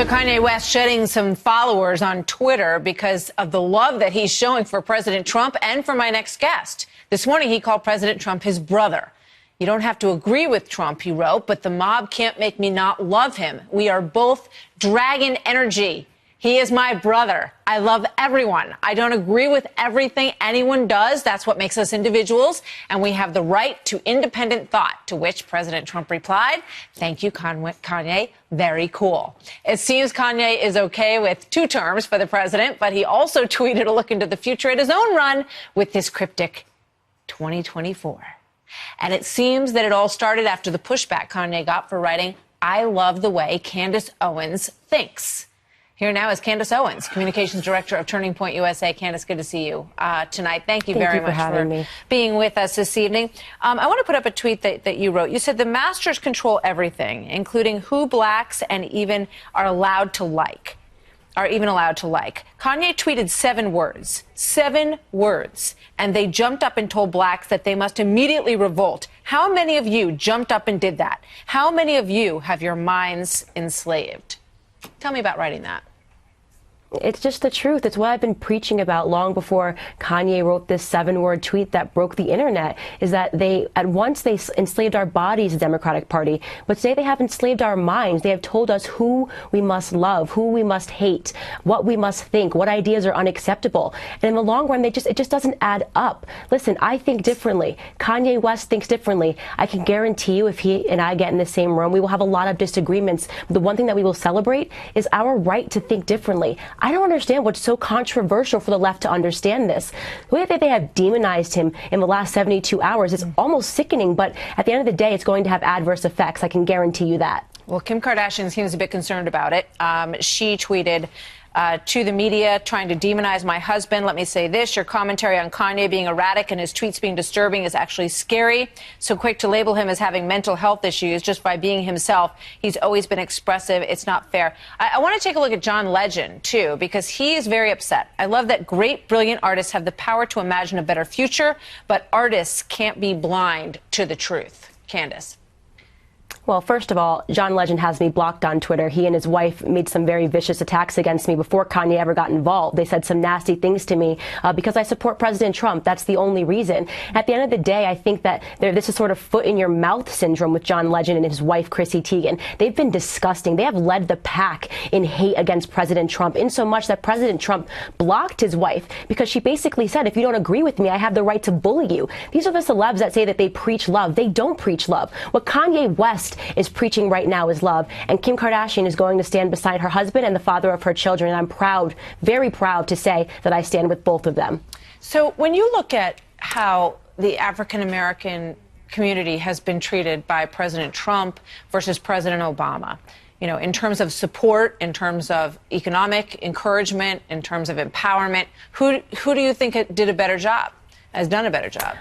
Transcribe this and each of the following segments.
Kanye West shedding some followers on Twitter because of the love that he's showing for President Trump and for my next guest. This morning, he called President Trump his brother. You don't have to agree with Trump, he wrote, but the mob can't make me not love him. We are both dragon energy. He is my brother. I love everyone. I don't agree with everything anyone does. That's what makes us individuals. And we have the right to independent thought, to which President Trump replied, "Thank you, Kanye. Very cool." It seems Kanye is okay with two terms for the president, but he also tweeted a look into the future at his own run with this cryptic 2024. And it seems that it all started after the pushback Kanye got for writing, "I love the way Candace Owens thinks." Here now is Candace Owens, Communications Director of Turning Point USA. Candace, good to see you tonight. Thank you very much for being with us this evening. I want to put up a tweet that you wrote. You said the masters control everything, including who blacks and even are even allowed to like. Kanye tweeted 7 words, and they jumped up and told blacks that they must immediately revolt. How many of you jumped up and did that? How many of you have your minds enslaved? Tell me about writing that. It's just the truth. It's what I've been preaching about long before Kanye wrote this 7-word tweet that broke the internet, is that at once they enslaved our bodies, the Democratic Party, but today they have enslaved our minds. They have told us who we must love, who we must hate, what we must think, what ideas are unacceptable. And in the long run, it just doesn't add up. Listen, I think differently. Kanye West thinks differently. I can guarantee you if he and I get in the same room, we will have a lot of disagreements. But the one thing that we will celebrate is our right to think differently. I don't understand what's so controversial for the left to understand this. The way that they have demonized him in the last 72 hours is almost sickening, but at the end of the day, it's going to have adverse effects. I can guarantee you that. Well, Kim Kardashian seems a bit concerned about it. She tweeted to the media, trying to demonize my husband. Let me say this. Your commentary on Kanye being erratic and his tweets being disturbing is actually scary. So quick to label him as having mental health issues just by being himself. He's always been expressive. It's not fair. I want to take a look at John Legend, too, because he is very upset. I love that great, brilliant artists have the power to imagine a better future, but artists can't be blind to the truth. Candace. Well, first of all, John Legend has me blocked on Twitter. He and his wife made some very vicious attacks against me before Kanye ever got involved. They said some nasty things to me because I support President Trump. That's the only reason. At the end of the day, I think that this is sort of foot in your mouth syndrome with John Legend and his wife, Chrissy Teigen. They've been disgusting. They have led the pack in hate against President Trump, in so much that President Trump blocked his wife because she basically said, if you don't agree with me, I have the right to bully you. These are the celebs that say that they preach love. They don't preach love. What Kanye West is preaching right now is love. And Kim Kardashian is going to stand beside her husband and the father of her children. And I'm proud, very proud to say that I stand with both of them. So when you look at how the African-American community has been treated by President Trump versus President Obama, you know, in terms of support, in terms of economic encouragement, in terms of empowerment, who do you think did a better job, has done a better job?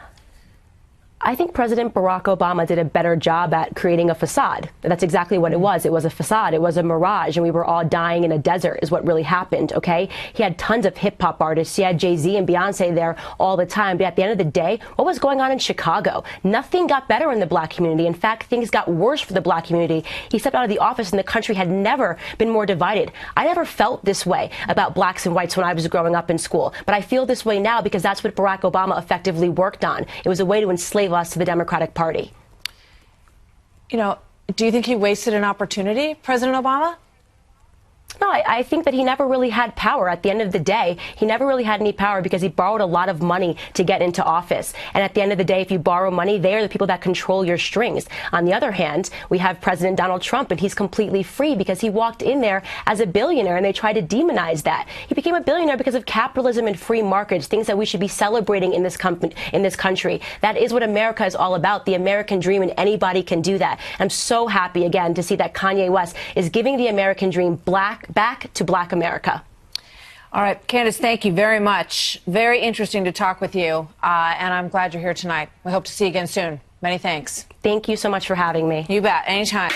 I think President Barack Obama did a better job at creating a facade. That's exactly what it was. It was a facade. It was a mirage, and we were all dying in a desert is what really happened, okay? He had tons of hip-hop artists. He had Jay-Z and Beyonce there all the time. But at the end of the day, what was going on in Chicago? Nothing got better in the black community. In fact, things got worse for the black community. He stepped out of the office, and the country had never been more divided. I never felt this way about blacks and whites when I was growing up in school. But I feel this way now because that's what Barack Obama effectively worked on. It was a way to enslave us to the Democratic Party. You know, do you think he wasted an opportunity, President Obama? No, I think that he never really had power. At the end of the day, he never really had any power because he borrowed a lot of money to get into office. And at the end of the day, if you borrow money, they are the people that control your strings. On the other hand, we have President Donald Trump, and he's completely free because he walked in there as a billionaire, and they tried to demonize that. He became a billionaire because of capitalism and free markets, things that we should be celebrating in this country. That is what America is all about, the American dream, and anybody can do that. I'm so happy, again, to see that Kanye West is giving the American dream back to Black America. All right, Candace, thank you very much. Very interesting to talk with you, and I'm glad you're here tonight. We hope to see you again soon. Many thanks. Thank you so much for having me. You bet. Anytime.